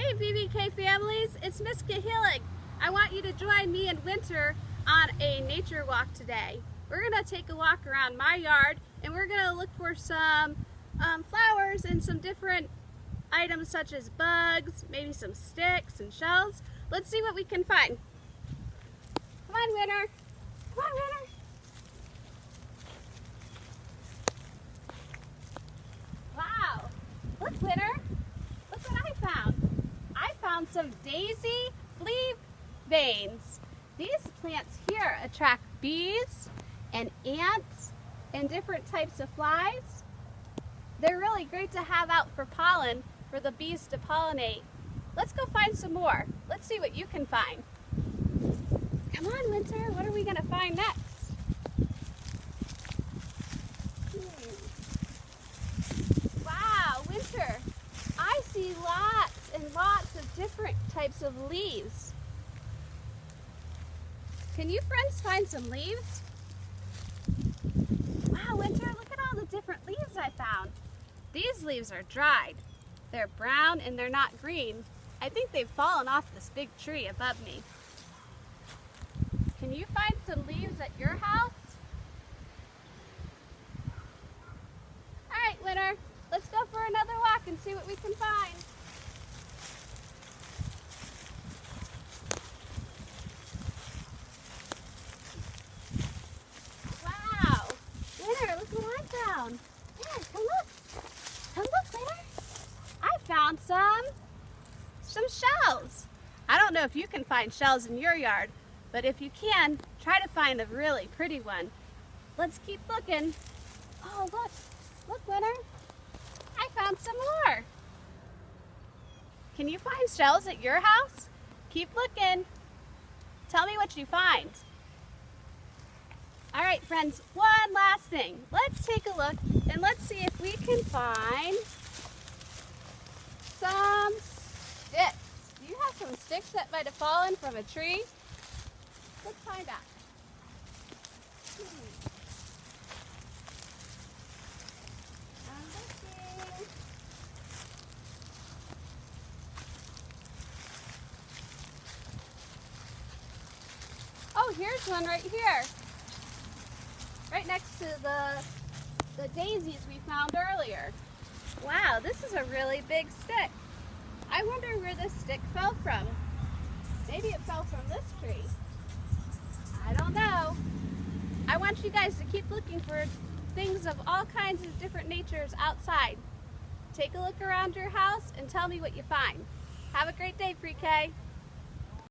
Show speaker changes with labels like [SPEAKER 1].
[SPEAKER 1] Hey VBK families, it's Miss Kahillig. I want you to join me and Winter on a nature walk today. We're going to take a walk around my yard and we're going to look for some flowers and some different items such as bugs, maybe some sticks and shells. Let's see what we can find. Come on, Winter. Come on, Winter. Wow. Look, Winter. Look what I found. I found some daisy flea veins. These plants here attract bees and ants and different types of flies. They're really great to have out for pollen for the bees to pollinate. Let's go find some more. Let's see what you can find. Come on, Winter, what are we going to find next? Wow, Winter, I see lots and lots of different types of leaves. Can you friends find some leaves? Wow, Winter, look at all the different leaves I found. These leaves are dried. They're brown and they're not green. I think they've fallen off this big tree above me. Can you find some leaves at your house? All right, Winter, let's go for another walk and see what we can find. Wow, Winter, look what I found. Here, come look. Come look, Winter. I found some shells. I don't know if you can find shells in your yard, but if you can, try to find a really pretty one. Let's keep looking. Oh, look. Look, Winter. I found some more. Can you find shells at your house? Keep looking. Tell me what you find. All right, friends, one last thing. Let's take a look and let's see if we can find some sticks. Do you have some sticks that might have fallen from a tree? Let's find out. I'm looking. Oh, here's one right here. Right next to the daisies we found earlier. Wow, this is a really big stick. I wonder where this stick fell from. Maybe it fell from this tree. I don't know. I want you guys to keep looking for things of all kinds of different natures outside. Take a look around your house and tell me what you find. Have a great day, Pre-K.